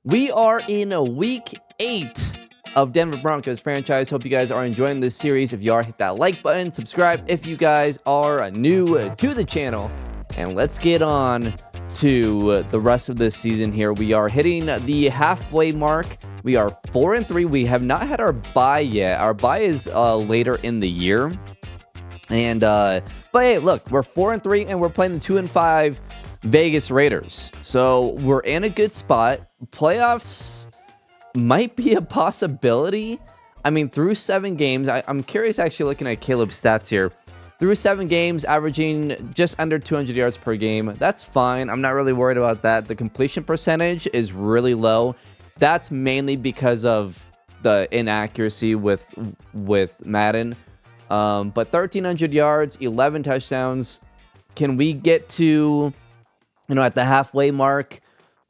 We are in a week 8 of Denver Broncos franchise. Hope you guys are enjoying this series. If you are, hit that like button, subscribe if you guys are new to the channel, and let's get on to the rest of this season here. We are hitting the halfway mark. We are 4-3. We have not had our bye yet. Our bye is later in the year. And but hey, look, we're 4-3 and we're playing the 2-5 Vegas Raiders. So we're in a good spot. Playoffs might be a possibility. I mean, through 7 games, I'm curious actually looking at Caleb's stats here. Through 7 games, averaging just under 200 yards per game. That's fine. I'm not really worried about that. The completion percentage is really low. That's mainly because of the inaccuracy with Madden. But 1,300 yards, 11 touchdowns. Can we get to, at the halfway mark,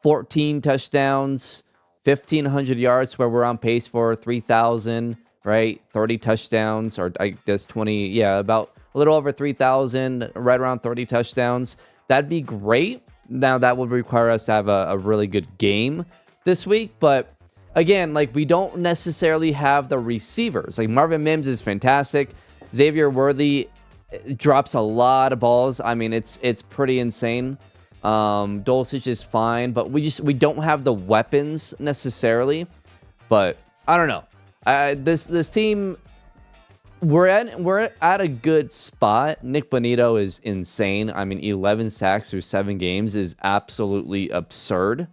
14 touchdowns, 1,500 yards, where we're on pace for 3,000, right? 30 touchdowns, or I guess 20, yeah, about a little over 3,000, right around 30 touchdowns. That'd be great. Now, that would require us to have a really good game this week, but again, we don't necessarily have the receivers. Marvin Mims is fantastic. Xavier Worthy drops a lot of balls. I mean, it's pretty insane. Dulcich is fine, but we don't have the weapons necessarily. But I don't know. This team, we're at a good spot. Nick Bonito is insane. I mean, 11 sacks through 7 games is absolutely absurd.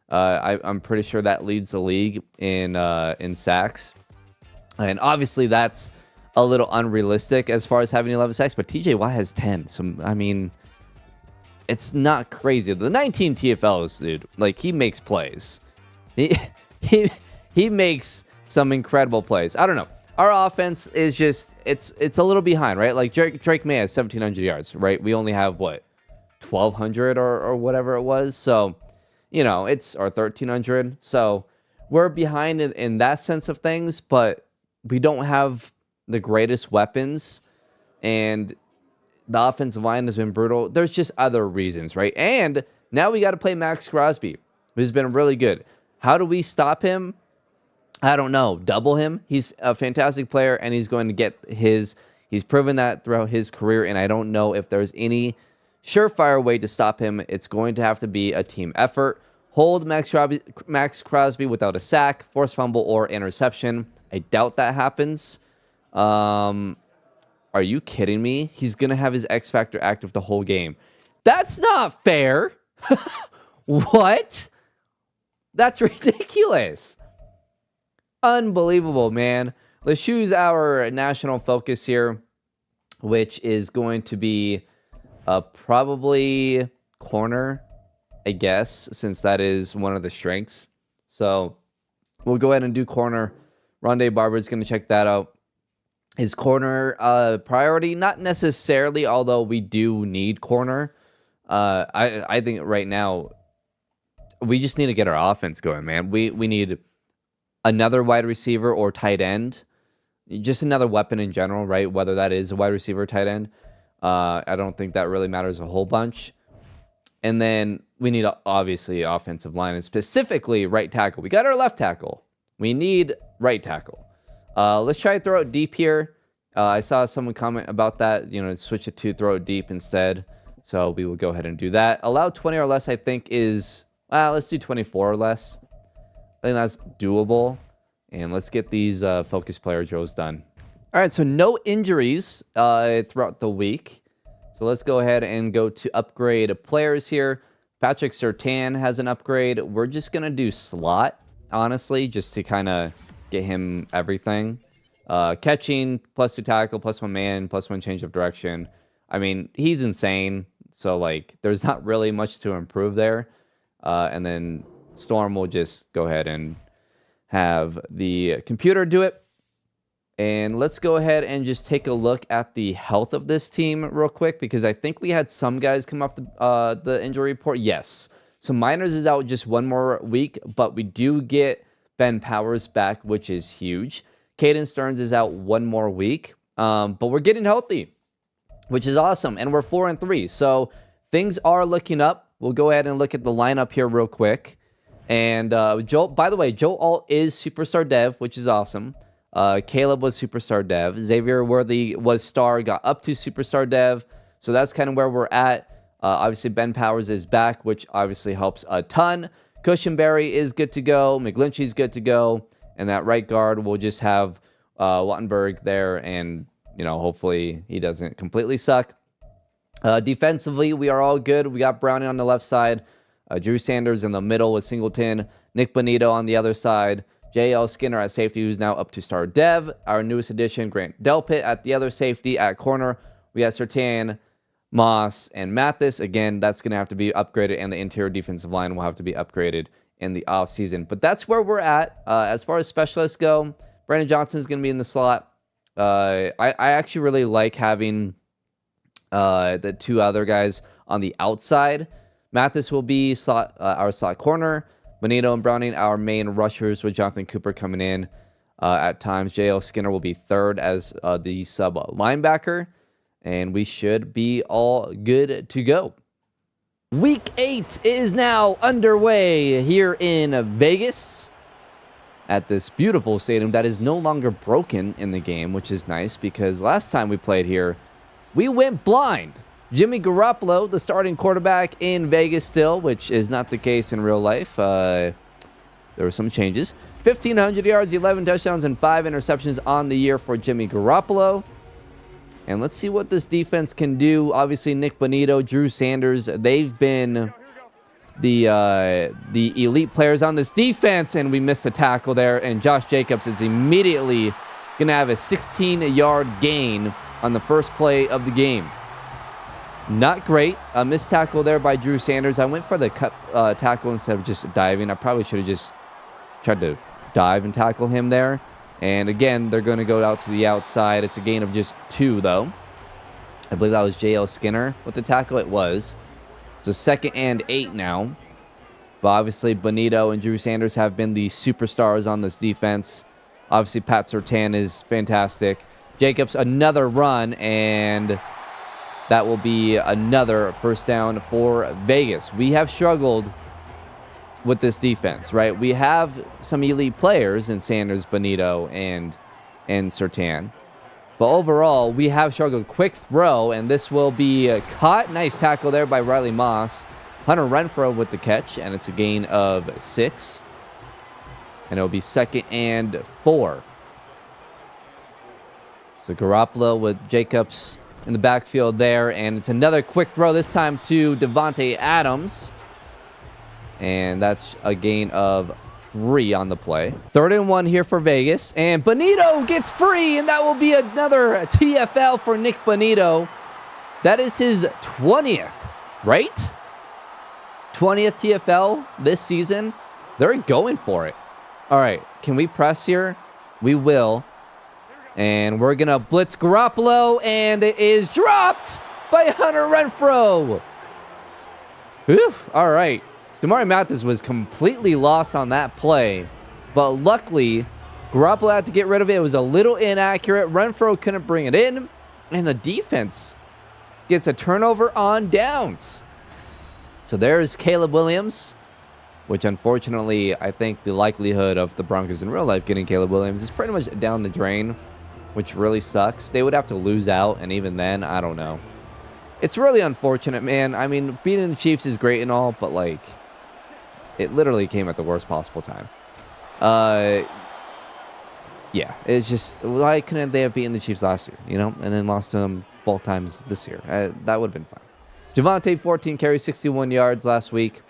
I'm pretty sure that leads the league in sacks, and obviously that's a little unrealistic as far as having 11 sacks. But TJ Watt has 10, so I mean, it's not crazy. The 19 TFLs, dude, he makes plays. He makes some incredible plays. I don't know. Our offense is just it's a little behind, right? Drake May has 1,700 yards, right? We only have what, 1,200 or whatever it was. So, it's our 1,300. So we're behind in that sense of things, but we don't have the greatest weapons, and the offensive line has been brutal. There's just other reasons, right? And now we got to play Max Crosby, who's been really good. How do we stop him? I don't know. Double him. He's a fantastic player, and he's going to get he's proven that throughout his career, and I don't know if there's any surefire way to stop him. It's going to have to be a team effort. Hold Max Crosby without a sack, forced fumble, or interception. I doubt that happens. Are you kidding me? He's going to have his X Factor active the whole game. That's not fair. What? That's ridiculous. Unbelievable, man. Let's choose our national focus here, which is going to be probably corner, I guess, since that is one of the strengths. So we'll go ahead and do corner. Rondé Barber is going to check that out. His corner priority, not necessarily, although we do need corner. I think right now we just need to get our offense going, man. We need another wide receiver or tight end. Just another weapon in general, right? Whether that is a wide receiver or tight end. I don't think that really matters a whole bunch. And then we need, obviously, offensive line, and specifically right tackle. We got our left tackle. We need right tackle. Let's try to throw it deep here. I saw someone comment about that, switch it to throw it deep instead. So we will go ahead and do that. Allow 20 or less, I think, is... let's do 24 or less. I think that's doable. And let's get these focus player drills done. All right, so no injuries throughout the week. So let's go ahead and go to upgrade players here. Patrick Surtain has an upgrade. We're just going to do slot, honestly, just to kind of get him everything. Catching, +2 tackle, +1 man, +1 change of direction. I mean, he's insane. So, there's not really much to improve there. And then Storm will just go ahead and have the computer do it. And let's go ahead and just take a look at the health of this team real quick, because I think we had some guys come off the injury report. Yes. So Miners is out just 1 more week, but we do get Ben Powers back, which is huge. Caden Stearns is out 1 more week, but we're getting healthy, which is awesome. And we're 4-3. So things are looking up. We'll go ahead and look at the lineup here real quick. And Joe, by the way, Joe Alt is Superstar Dev, which is awesome. Caleb was Superstar Dev. Xavier Worthy was Star, got up to Superstar Dev. So that's kind of where we're at. Obviously, Ben Powers is back, which obviously helps a ton. Cushionberry is good to go. McGlinchey's good to go. And that right guard will just have Wattenberg there. And, you know, hopefully he doesn't completely suck. Defensively, we are all good. We got Browning on the left side. Drew Sanders in the middle with Singleton. Nick Bonito on the other side. J.L. Skinner at safety, who's now up to star Dev. Our newest addition, Grant Delpit at the other safety. At corner, we got Surtain, Moss, and Mathis. Again, that's going to have to be upgraded, and the interior defensive line will have to be upgraded in the offseason. But that's where we're at. As far as specialists go, Brandon Johnson is going to be in the slot. I actually really like having the two other guys on the outside. Mathis will be our slot corner. Bonito and Browning, our main rushers, with Jonathan Cooper coming in at times. J.L. Skinner will be third as the sub linebacker. And we should be all good to go. Week 8 is now underway here in Vegas at this beautiful stadium that is no longer broken in the game, which is nice because last time we played here, we went blind. Jimmy Garoppolo, the starting quarterback in Vegas still, which is not the case in real life. There were some changes. 1,500 yards, 11 touchdowns, and 5 interceptions on the year for Jimmy Garoppolo. And let's see what this defense can do. Obviously, Nick Bonito, Drew Sanders, they've been the elite players on this defense, and we missed a tackle there. And Josh Jacobs is immediately going to have a 16-yard gain on the first play of the game. Not great. A missed tackle there by Drew Sanders. I went for the cut tackle instead of just diving. I probably should have just tried to dive and tackle him there. And again, they're going to go out to the outside. It's a gain of just 2, though. I believe that was J.L. Skinner with the tackle. It was. So 2nd and 8 now. But obviously, Bonito and Drew Sanders have been the superstars on this defense. Obviously, Pat Surtain is fantastic. Jacobs, another run, and that will be another first down for Vegas. We have struggled with this defense, right? We have some elite players in Sanders, Bonito, and Surtain. But overall, we have struggled. Quick throw, and this will be caught. Nice tackle there by Riley Moss. Hunter Renfrow with the catch, and it's a gain of 6. And it'll be 2nd and 4. So Garoppolo with Jacobs in the backfield there, and it's another quick throw, this time to Devontae Adams. And that's a gain of 3 on the play. 3rd and 1 here for Vegas, and Bonito gets free, and that will be another TFL for Nick Bonito. That is his 20th, right? 20th TFL this season. They're going for it. All right, can we press here? We will. And we're going to blitz Garoppolo, and it is dropped by Hunter Renfrow. Oof, all right. Damari Mathis was completely lost on that play, but luckily, Garoppolo had to get rid of it. It was a little inaccurate. Renfrow couldn't bring it in, and the defense gets a turnover on downs. So there's Caleb Williams, which unfortunately, I think the likelihood of the Broncos in real life getting Caleb Williams is pretty much down the drain, which really sucks. They would have to lose out, and even then, I don't know. It's really unfortunate, man. I mean, beating the Chiefs is great and all, but, like, it literally came at the worst possible time. Yeah, it's just, why couldn't they have beaten the Chiefs last year, you know, and then lost to them both times this year? That would have been fine. Javonte, 14 carries, 61 yards last week,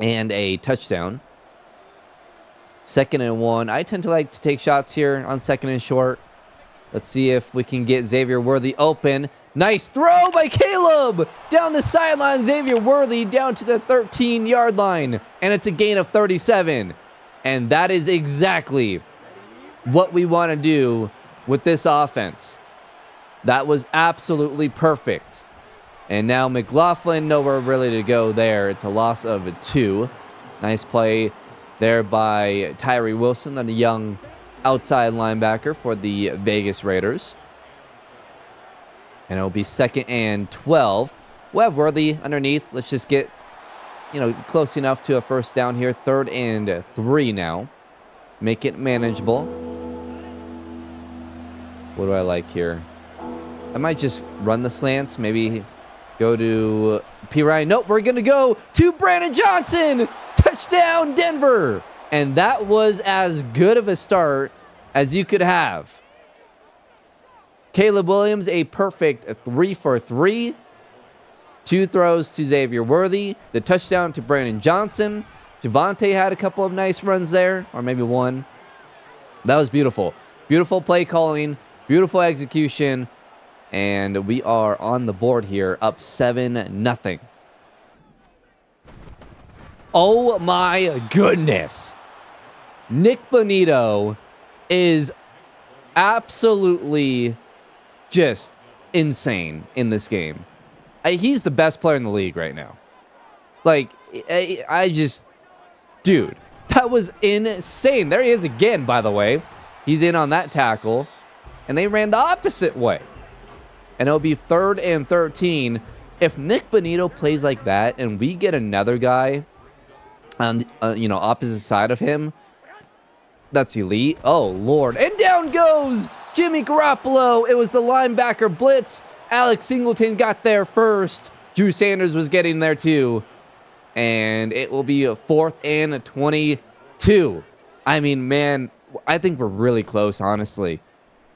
and a touchdown. 2nd and 1. I tend to like to take shots here on 2nd and short. Let's see if we can get Xavier Worthy open. Nice throw by Caleb! Down the sideline, Xavier Worthy down to the 13-yard line. And it's a gain of 37. And that is exactly what we want to do with this offense. That was absolutely perfect. And now McLaughlin, nowhere really to go there. It's a loss of 2. Nice play there by Tyree Wilson, the young outside linebacker for the Vegas Raiders. And it'll be 2nd and 12. We'll have Worthy underneath. Let's just get close enough to a first down here. 3rd and 3 now. Make it manageable. What do I like here? I might just run the slants. Maybe go to P. Ryan. Nope, we're going to go to Brandon Johnson. Touchdown, Denver. And that was as good of a start as you could have. Caleb Williams, a perfect 3 for 3. 2 throws to Xavier Worthy. The touchdown to Brandon Johnson. Javonte had a couple of nice runs there, or maybe one. That was beautiful. Beautiful play calling, beautiful execution, and we are on the board here, up 7-0. Oh my goodness. Nick Bonito is absolutely just insane in this game. He's the best player in the league right now. Like, dude, that was insane. There he is again, by the way. He's in on that tackle, and they ran the opposite way. And it'll be 3rd and 13. If Nick Bonito plays like that, and we get another guy on, opposite side of him, that's elite. Oh, Lord. And down goes Jimmy Garoppolo. It was the linebacker blitz. Alex Singleton got there first. Drew Sanders was getting there too. And it will be a 4th and 22. I mean, man, I think we're really close, honestly.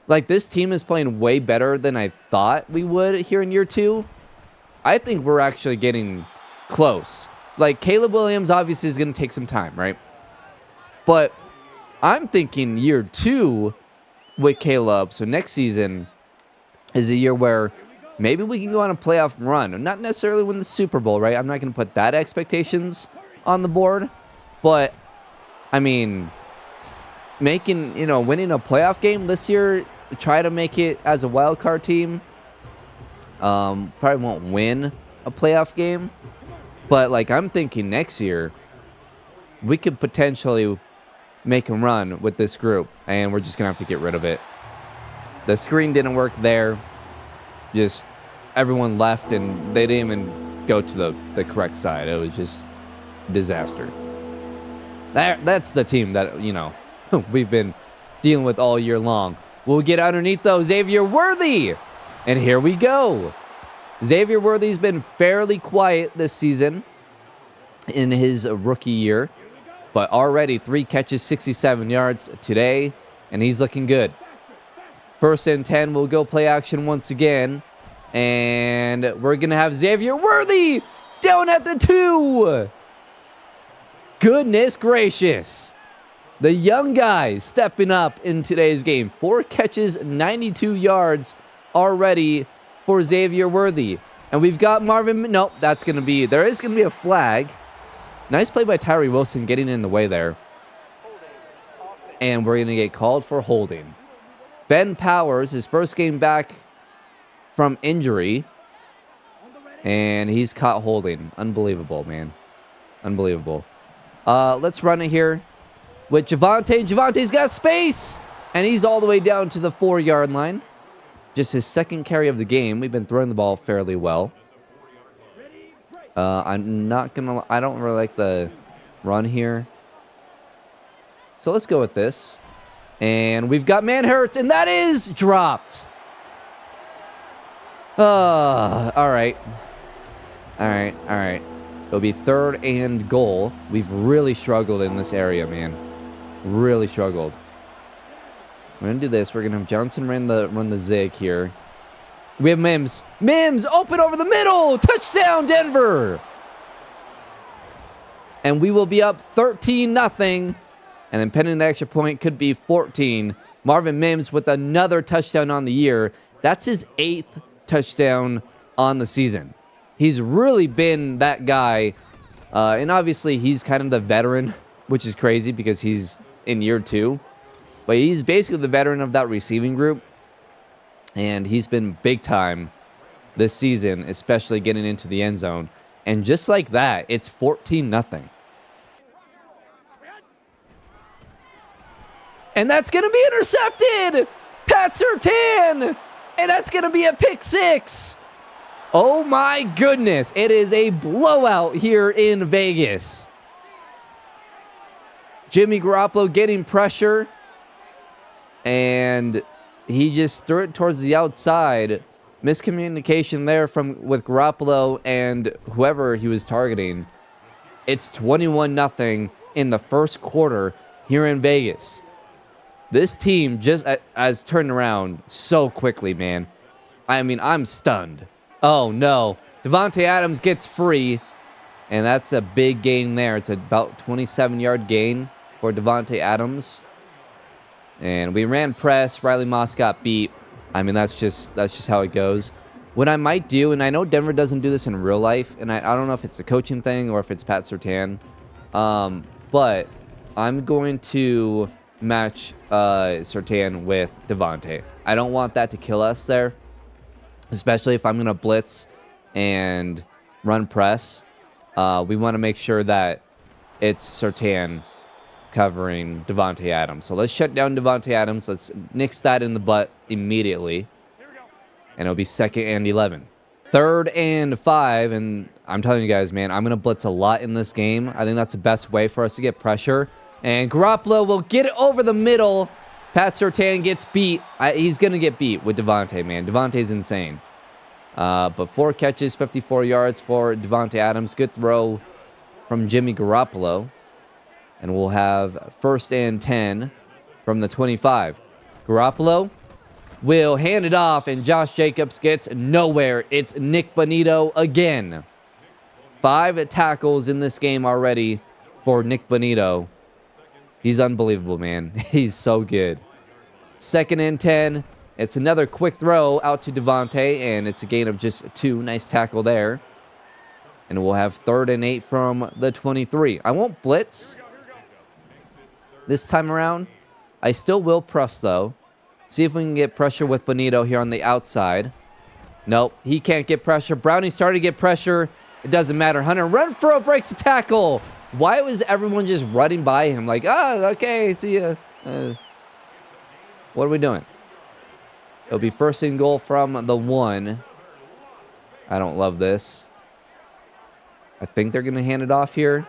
Like, this team is playing way better than I thought we would here in year 2. I think we're actually getting close. Like, Caleb Williams obviously is going to take some time, right? But I'm thinking year 2 with Caleb. So next season is a year where maybe we can go on a playoff run. Not necessarily win the Super Bowl, right? I'm not going to put that expectations on the board. But, I mean, winning a playoff game this year, try to make it as a wild card team. Probably won't win a playoff game. But, like, I'm thinking next year, we could potentially make a run with this group. And we're just going to have to get rid of it. The screen didn't work there. Just everyone left, and they didn't even go to the correct side. It was just disaster. That's the team that, we've been dealing with all year long. We'll get underneath, though. Xavier Worthy. And here we go. Xavier Worthy's been fairly quiet this season in his rookie year. But already 3 catches, 67 yards today. And he's looking good. 1st and 10, we'll go play action once again. And we're going to have Xavier Worthy down at the 2. Goodness gracious. The young guys stepping up in today's game. 4 catches, 92 yards already for Xavier Worthy. And we've got Marvin. Nope, there is going to be a flag. Nice play by Tyree Wilson getting in the way there. And we're going to get called for holding. Ben Powers, his first game back from injury. And he's caught holding. Unbelievable, man. Unbelievable. Let's run it here with Javonte. Javonte's got space. And he's all the way down to the 4-yard line. Just his 2nd carry of the game. We've been throwing the ball fairly well. I don't really like the run here. So let's go with this. And we've got Manhurts, and that is dropped. All right. It'll be 3rd and goal. We've really struggled in this area, man. Really struggled. We're going to do this. We're going to have Johnson run the zig here. We have Mims. Mims, open over the middle. Touchdown, Denver. And we will be up 13-0. And then pending the extra point could be 14. Marvin Mims with another touchdown on the year. That's his 8th touchdown on the season. He's really been that guy. And obviously he's kind of the veteran, which is crazy because he's in year 2. But he's basically the veteran of that receiving group. And he's been big time this season, especially getting into the end zone. And just like that, it's 14-0. And that's going to be intercepted. Pat Surtain. And that's going to be a pick 6. Oh my goodness. It is a blowout here in Vegas. Jimmy Garoppolo getting pressure. And he just threw it towards the outside. Miscommunication there with Garoppolo and whoever he was targeting. It's 21-0 in the first quarter here in Vegas. This team just has turned around so quickly, man. I mean, I'm stunned. Oh, no. Davante Adams gets free, and that's a big gain there. It's about 27-yard gain for Davante Adams. And we ran press. Riley Moss got beat. I mean, that's just how it goes. What I might do, and I know Denver doesn't do this in real life, and I don't know if it's a coaching thing or if it's Pat Surtain, but I'm going to match Surtain with Davante. I don't want that to kill us there, especially if I'm going to blitz and run press. We want to make sure that it's Surtain covering Davante Adams. So let's shut down Davante Adams. Let's nix that in the butt immediately. And it'll be 2nd and 11. 3rd and 5. And I'm telling you guys, man, I'm going to blitz a lot in this game. I think that's the best way for us to get pressure. And Garoppolo will get it over the middle. Pat Surtain gets beat. He's going to get beat with Davante, man. Davante's insane. But 4 catches, 54 yards for Davante Adams. Good throw from Jimmy Garoppolo. And we'll have 1st and 10 from the 25. Garoppolo will hand it off, and Josh Jacobs gets nowhere. It's Nick Bonito again. 5 tackles in this game already for Nick Bonito. He's unbelievable, man. He's so good. 2nd and 10. It's another quick throw out to Davante, and it's a gain of just 2. Nice tackle there. And we'll have 3rd and 8 from the 23. I won't blitz this time around. I still will press, though. See if we can get pressure with Bonito here on the outside. Nope, he can't get pressure. Brownie started to get pressure. It doesn't matter. Hunter Renfrow breaks the tackle. Why was everyone just running by him like, oh, okay, see ya. What are we doing? It'll be 1st and goal from the 1. I don't love this. I think they're going to hand it off here.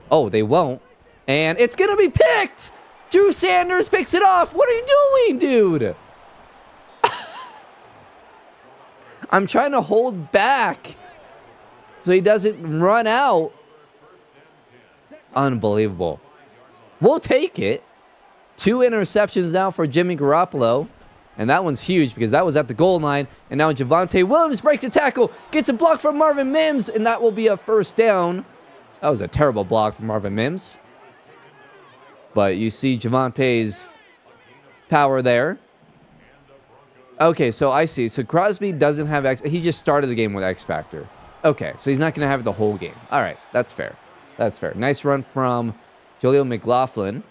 Oh, they won't. And it's going to be picked. Drew Sanders picks it off. What are you doing, dude? I'm trying to hold back so he doesn't run out. Unbelievable. We'll take it. 2 interceptions now for Jimmy Garoppolo. And that one's huge because that was at the goal line. And now Javonte Williams breaks the tackle. Gets a block from Marvin Mims. And that will be a 1st down. That was a terrible block from Marvin Mims. But you see Javonte's power there. Okay, so I see. So Crosby doesn't have X. He just started the game with X Factor. Okay, so he's not going to have it the whole game. All right, that's fair. That's fair. Nice run from Jaleel McLaughlin.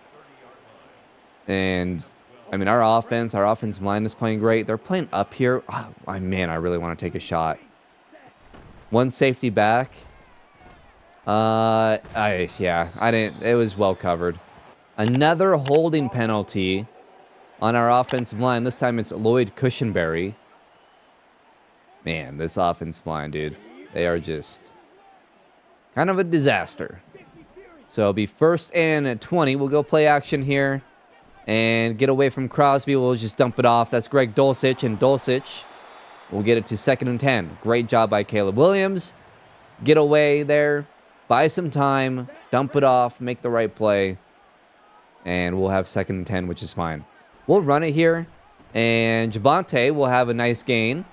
And, I mean, our offensive line is playing great. They're playing up here. Oh, man, I really want to take a shot. 1 safety back. I didn't. It was well covered. Another holding penalty on our offensive line. This time it's Lloyd Cushenberry. Man, this offensive line, dude. They are just kind of a disaster. So it'll be 1st and 20. We'll go play action here and get away from Crosby. We'll just dump it off. That's Greg Dulcich, and Dulcich will get it to 2nd and 10. Great job by Caleb Williams. Get away there. Buy some time. Dump it off. Make the right play. And we'll have 2nd and 10, which is fine. We'll run it here. And Javonte will have a nice gain.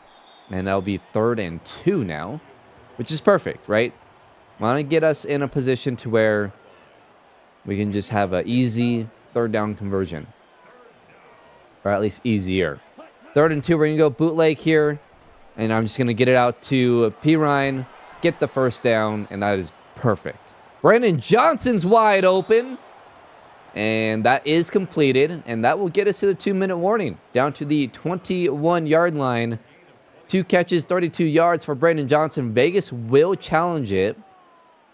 And that'll be 3rd and 2 now, which is perfect, right? Want to get us in a position to where we can just have an easy 3rd down conversion. Or at least easier. 3rd and 2, we're going to go bootleg here. And I'm just going to get it out to Pirine. Get the 1st down. And that is perfect. Brandon Johnson's wide open. And that is completed. And that will get us to the 2-minute warning. Down to the 21-yard line. 2 catches, 32 yards for Brandon Johnson. Vegas will challenge it.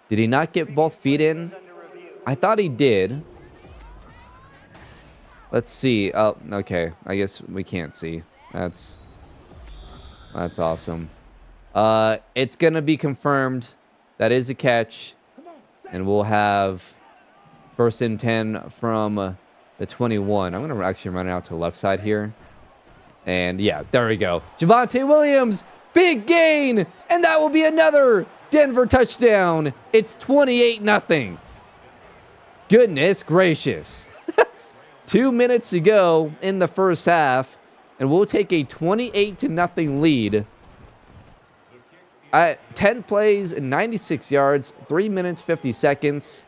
Did he not get both feet in? I thought he did. Let's see. Oh, okay. I guess we can't see. That's awesome. It's going to be confirmed. That is a catch. And we'll have first and 10 from the 21. I'm going to actually run it out to the left side here. And yeah, there we go. Javonte Williams, big gain. And that will be another Denver touchdown. It's 28-0. Goodness gracious. 2 minutes to go in the first half. And we'll take a 28-0 lead. 10 plays, 96 yards, 3 minutes, 50 seconds.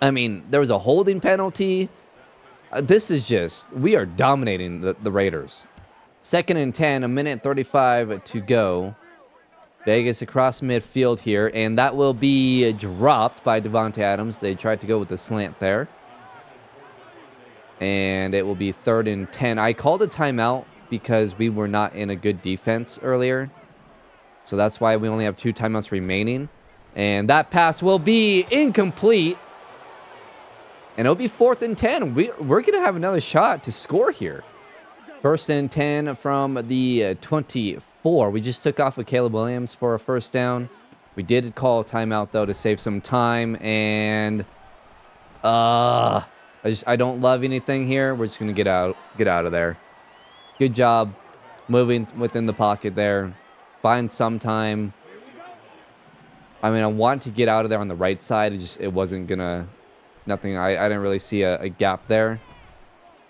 I mean, there was a holding penalty. This is just, we are dominating the Raiders. 2nd and 10, 1:35 to go. Vegas across midfield here, and that will be dropped by Devontae Adams. They tried to go with the slant there. And it will be 3rd and 10. I called a timeout because we were not in a good defense earlier. So that's why we only have 2 timeouts remaining. And that pass will be incomplete. And it'll be 4th and 10. We're going to have another shot to score here. 1st and 10 from the 24. We just took off with Caleb Williams for a first down. We did call a timeout, though, to save some time. And I don't love anything here. We're just going to get out of there. Good job moving within the pocket there. Buying some time. I mean, I want to get out of there on the right side. It wasn't going to... Nothing. I didn't really see a gap there.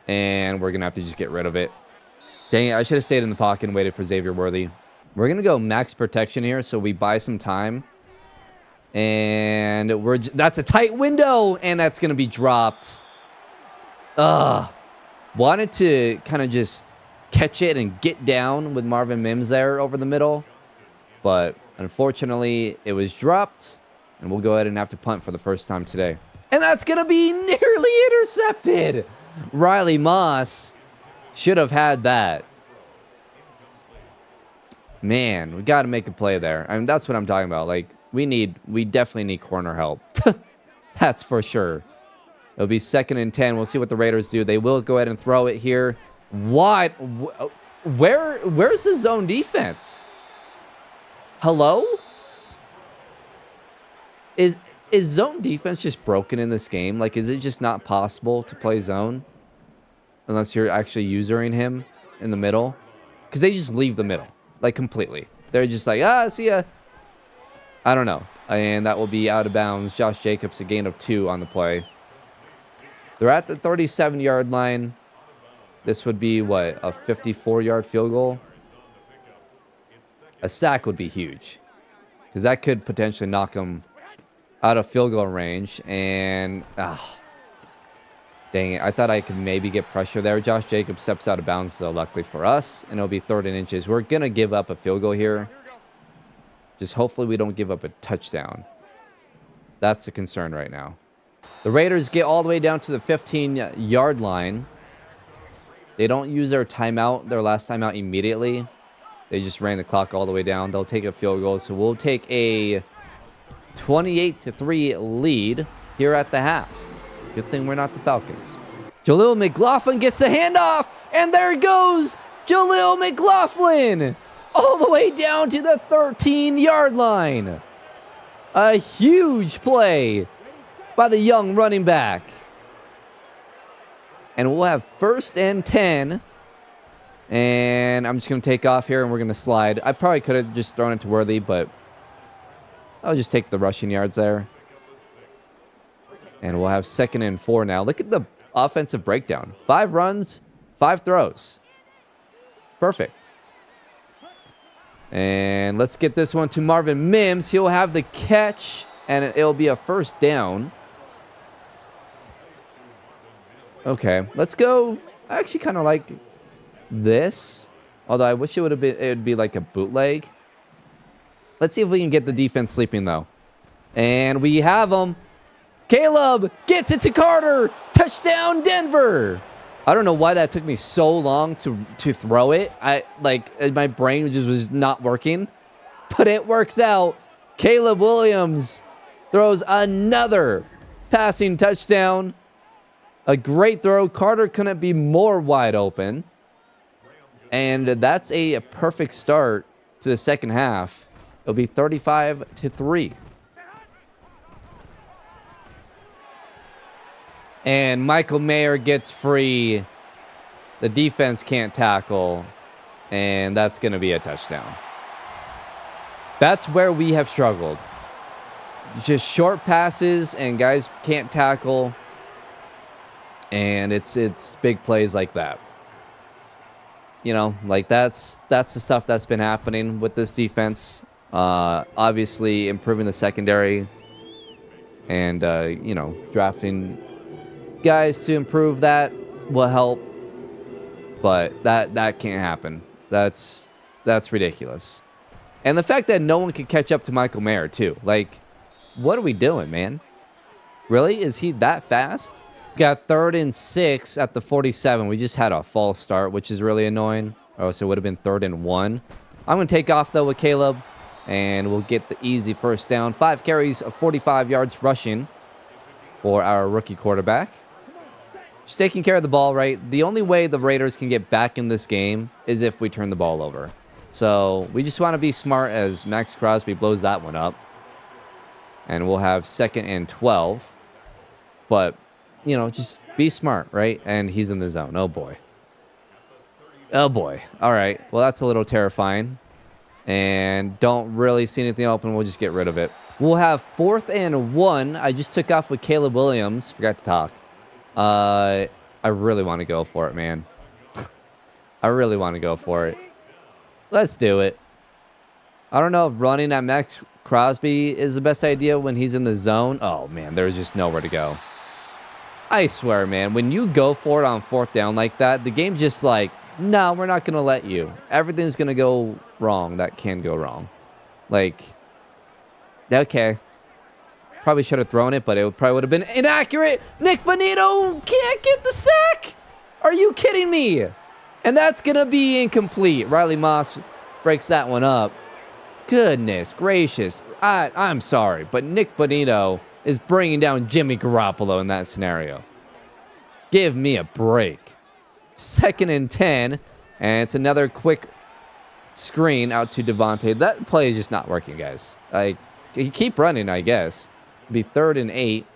And we're going to have to just get rid of it. Dang it. I should have stayed in the pocket and waited for Xavier Worthy. We're going to go max protection here, so we buy some time. And that's a tight window, and that's going to be dropped. Wanted to kind of just catch it and get down with Marvin Mims there over the middle. But unfortunately, it was dropped. And we'll go ahead and have to punt for the first time today. And that's going to be nearly intercepted. Riley Moss should have had that. Man, we got to make a play there. I mean, that's what I'm talking about. Like, we definitely need corner help. That's for sure. It'll be 2nd and 10. We'll see what the Raiders do. They will go ahead and throw it here. Wide. Where's the zone defense? Hello? Is zone defense just broken in this game? Like, is it just not possible to play zone unless you're actually usering him in the middle? Because they just leave the middle, like, completely. They're just like, see ya. I don't know. And that will be out of bounds. Josh Jacobs, a gain of 2 on the play. They're at the 37-yard line. This would be, what, a 54-yard field goal? A sack would be huge, because that could potentially knock them out of field goal range. And dang it, I thought I could maybe get pressure there. Josh Jacobs steps out of bounds, though, luckily for us, and it'll be 3rd and inches. We're gonna give up a field goal here. Just hopefully we don't give up a touchdown. That's the concern right now. The Raiders get all the way down to the 15-yard line. They don't use their timeout, their last timeout, immediately. They just ran the clock all the way down. They'll take a field goal, so we'll take a 28-3 lead here at the half. Good thing we're not the Falcons. Jaleel McLaughlin gets the handoff, and there goes Jaleel McLaughlin all the way down to the 13-yard line. A huge play by the young running back. And we'll have 1st and 10. And I'm just going to take off here, and we're going to slide. I probably could have just thrown it to Worthy, but I'll just take the rushing yards there. And we'll have 2nd and 4 now. Look at the offensive breakdown. 5 runs, 5 throws. Perfect. And let's get this one to Marvin Mims. He'll have the catch, and it'll be a first down. Okay, let's go. I actually kind of like this, although I wish it'd be like a bootleg. Let's see if we can get the defense sleeping, though. And we have them. Caleb gets it to Carter. Touchdown, Denver. I don't know why that took me so long to throw it. My brain just was not working, but it works out. Caleb Williams throws another passing touchdown. A great throw. Carter couldn't be more wide open. And that's a perfect start to the second half, it'll be 35-3. And Michael Mayer gets free. The defense can't tackle. And that's going to be a touchdown. That's where we have struggled. Just short passes and guys can't tackle. And it's big plays like that. You know, like that's the stuff that's been happening with this defense. Obviously improving the secondary and, you know, drafting guys to improve that will help. But that can't happen. That's ridiculous. And the fact that no one can catch up to Michael Mayer too. Like, what are we doing, man? Really? Is he that fast? Got 3rd and 6 at the 47. We just had a false start, which is really annoying. Oh, so it would have been 3rd and 1. I'm going to take off, though, with Caleb. And we'll get the easy first down. 5 carries of 45 yards rushing for our rookie quarterback. Just taking care of the ball, right? The only way the Raiders can get back in this game is if we turn the ball over. So we just want to be smart as Max Crosby blows that one up. And we'll have 2nd and 12. But, you know, just be smart, right? And he's in the zone. Oh, boy. Oh, boy. All right. Well, that's a little terrifying. And don't really see anything open. We'll just get rid of it. We'll have 4th and 1. I just took off with Caleb Williams. Forgot to talk. I really want to go for it, man. I really want to go for it. Let's do it. I don't know if running at Max Crosby is the best idea when he's in the zone. Oh, man, there's just nowhere to go. I swear, man, when you go for it on 4th down like that, the game's just like, no, we're not going to let you. Everything's going to go wrong that can go wrong. Like, okay. Probably should have thrown it, but it probably would have been inaccurate. Nick Bonito can't get the sack. Are you kidding me? And that's going to be incomplete. Riley Moss breaks that one up. Goodness gracious. I'm sorry, but Nick Bonito is bringing down Jimmy Garoppolo in that scenario. Give me a break. 2nd and 10. And it's another quick screen out to Devontae. That play is just not working, guys. Keep running, I guess. It'll be 3rd and 8.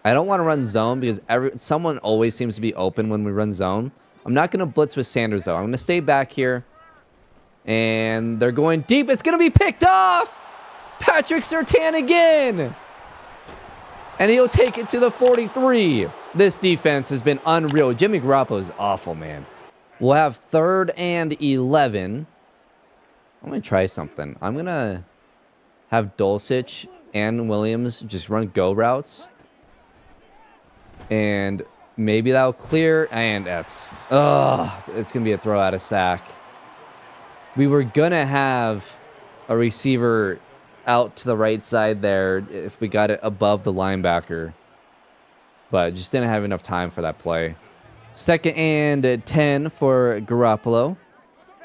I don't want to run zone because someone always seems to be open when we run zone. I'm not going to blitz with Sanders, though. I'm going to stay back here. And they're going deep. It's going to be picked off. Patrick Surtain again. And he'll take it to the 43. This defense has been unreal. Jimmy Garoppolo is awful, man. We'll have 3rd and 11. I'm going to try something. I'm going to have Dulcich and Williams just run go routes. And maybe that'll clear. And it's going to be a throw out of sack. We were going to have a receiver out to the right side there if we got it above the linebacker. But just didn't have enough time for that play. 2nd and 10 for Garoppolo.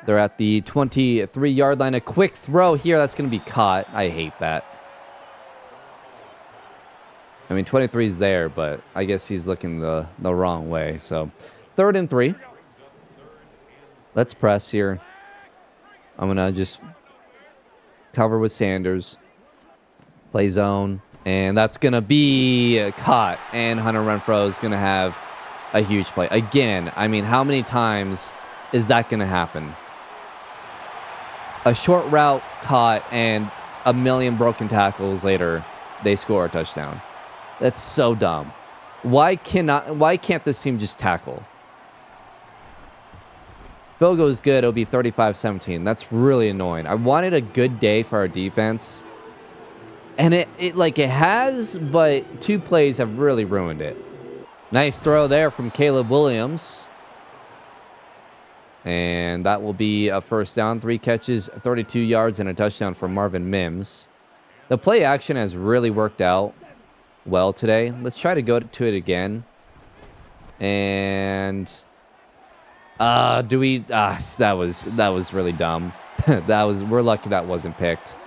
They're at the 23-yard line. A quick throw here. That's going to be caught. I hate that. I mean, 23 is there, but I guess he's looking the wrong way. So 3rd and 3. Let's press here. I'm going to just cover with Sanders. Play zone. And that's going to be caught. And Hunter Renfrow is going to have a huge play. Again, I mean, how many times is that going to happen? A short route caught and a million broken tackles later, they score a touchdown. That's so dumb. Why can't this team just tackle? Field goes good, it'll be 35-17. That's really annoying. I wanted a good day for our defense. And it has, but 2 plays have really ruined it. Nice throw there from Caleb Williams. And that will be a first down. 3 catches, 32 yards, and a touchdown for Marvin Mims. The play action has really worked out well today. Let's try to go to it again. And that was really dumb. We're lucky that wasn't picked.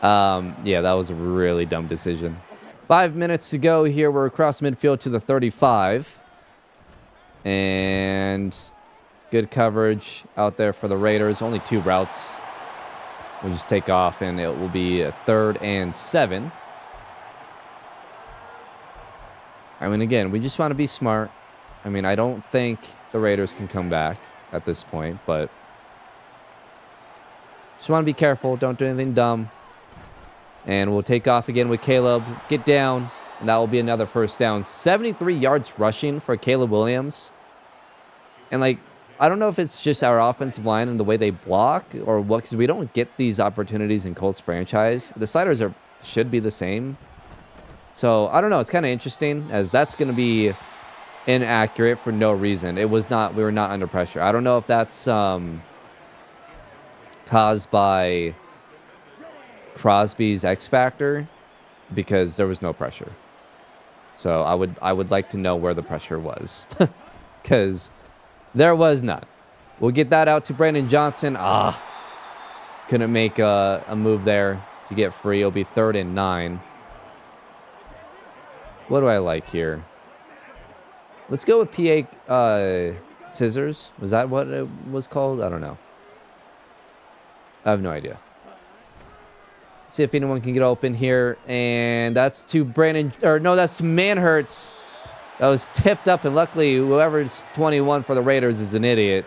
Yeah, that was a really dumb decision. 5 minutes to go here. We're across midfield to the 35. And Good coverage out there for the Raiders. Only 2 routes. We'll just take off, and it will be a 3rd and 7. I mean, again, we just want to be smart. I mean, I don't think the Raiders can come back at this point, but just want to be careful. Don't do anything dumb. And we'll take off again with Caleb. Get down, and that will be another first down. 73 yards rushing for Caleb Williams. And, like, I don't know if it's just our offensive line and the way they block or what, because we don't get these opportunities in Colts franchise. The sliders should be the same. So, I don't know. It's kind of interesting, as that's going to be inaccurate for no reason. We were not under pressure. I don't know if that's caused by Crosby's X factor, because there was no pressure. So I would like to know where the pressure was, because there was none. We'll get that out to Brandon Johnson. Couldn't make a move there to get free. It'll be 3rd and 9. What do I like here? Let's go with PA scissors. Was that what it was called? I don't know. I have no idea. See if anyone can get open here. And that's to that's to Manhurts. That was tipped up, and luckily whoever's 21 for the Raiders is an idiot.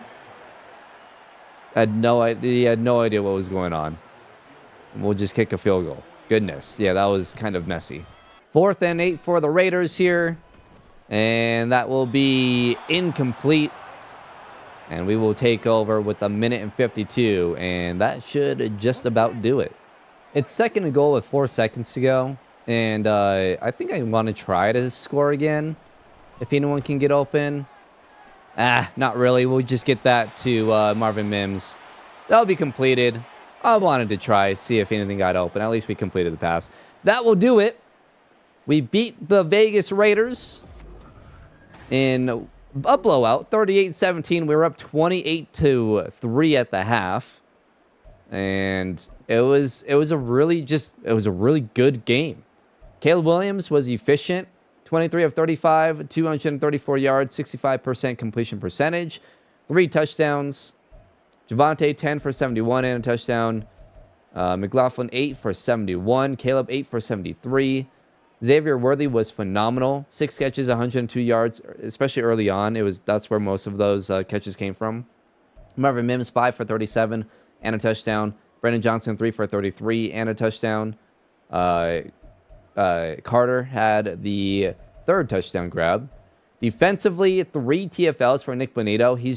He had no idea what was going on. We'll just kick a field goal. Goodness. Yeah, that was kind of messy. 4th and 8 for the Raiders here. And that will be incomplete. And we will take over with 1:52. And that should just about do it. It's 2nd and goal with 4 seconds to go. And I think I want to try to score again. If anyone can get open. Not really. We'll just get that to Marvin Mims. That'll be completed. I wanted to try, see if anything got open. At least we completed the pass. That will do it. We beat the Vegas Raiders in a blowout, 38-17. We were up 28-3 at the half. And it was a really good game. Caleb Williams was efficient. 23 of 35, 234 yards, 65% completion percentage, 3 touchdowns. Javonte 10 for 71 and a touchdown. McLaughlin 8 for 71. Caleb 8 for 73. Xavier Worthy was phenomenal. 6 catches, 102 yards, especially early on. That's where most of those catches came from. Marvin Mims 5 for 37 and a touchdown. Brandon Johnson 3 for 33 and a touchdown. Carter had the 3rd touchdown grab. Defensively, 3 TFLs for Nick Bonito. He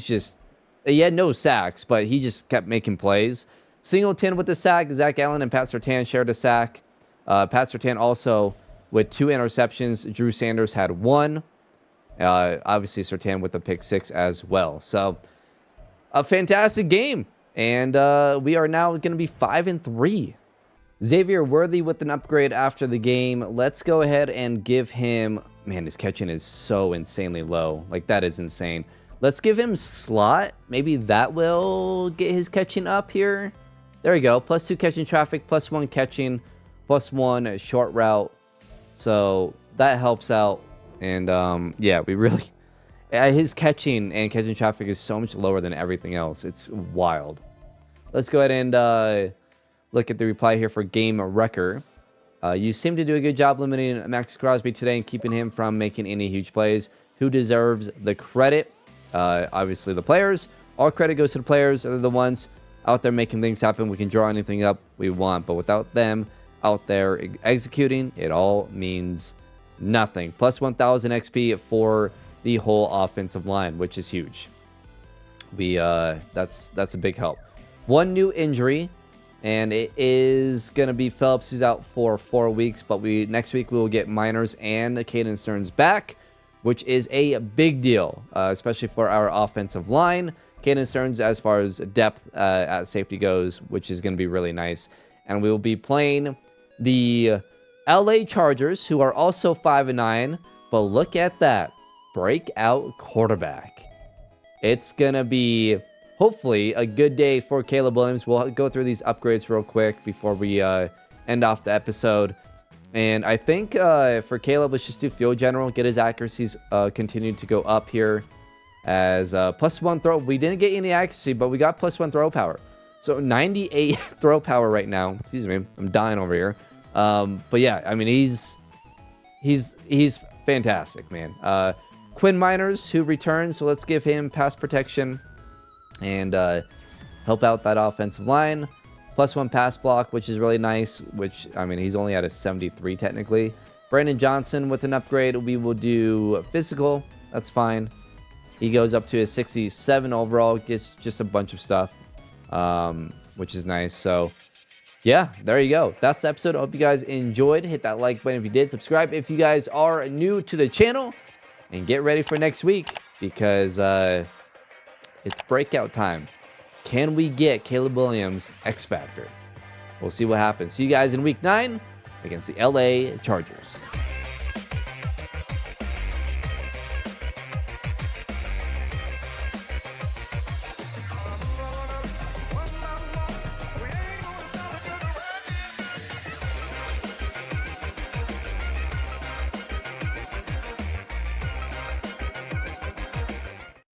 had no sacks, but he just kept making plays. Singleton with the sack. Zach Allen and Pat Surtain shared a sack. Pat Surtain also with 2 interceptions. Drew Sanders had 1. Obviously, Surtain with the pick 6 as well. So, a fantastic game. And we are now going to be 5-3. Xavier Worthy with an upgrade after the game. Let's go ahead and give him... Man, his catching is so insanely low. Like, that is insane. Let's give him slot. Maybe that will get his catching up here. There we go. +2 catching traffic, +1 catching, +1 short route. So, that helps out. And, yeah, we really... his catching and catching traffic is so much lower than everything else. It's wild. Let's go ahead and... look at the reply here for Game Wrecker. You seem to do a good job limiting Max Crosby today and keeping him from making any huge plays. Who deserves the credit? Obviously the players. All credit goes to the players. They're the ones out there making things happen. We can draw anything up we want, but without them out there executing, it all means nothing. +1,000 XP for the whole offensive line, which is huge. That's a big help. 1 new injury. And it is going to be Phillips, who's out for 4 weeks. But next week we will get Miners and Caden Stearns back, which is a big deal, especially for our offensive line. Caden Stearns, as far as depth at safety goes, which is going to be really nice. And we will be playing the LA Chargers, who are also 5-9. But look at that. Breakout quarterback. It's going to be... hopefully, a good day for Caleb Williams. We'll go through these upgrades real quick before we end off the episode. And I think for Caleb, let's just do field general. Get his accuracies continued to go up here. as +1 throw. We didn't get any accuracy, but we got +1 throw power. So 98 throw power right now. Excuse me, I'm dying over here. But yeah, I mean, he's fantastic, man. Quinn Miners, who returns, so let's give him pass protection and help out that offensive line. +1 pass block, which is really nice, which, I mean, he's only at a 73 technically. Brandon Johnson with an upgrade. We will do physical. That's fine. He goes up to a 67 overall. Gets just a bunch of stuff, which is nice. So, yeah, there you go. That's the episode. I hope you guys enjoyed. Hit that like button if you did. Subscribe if you guys are new to the channel. And get ready for next week because it's breakout time. Can we get Caleb Williams X Factor? We'll see what happens. See you guys in week 9 against the LA Chargers.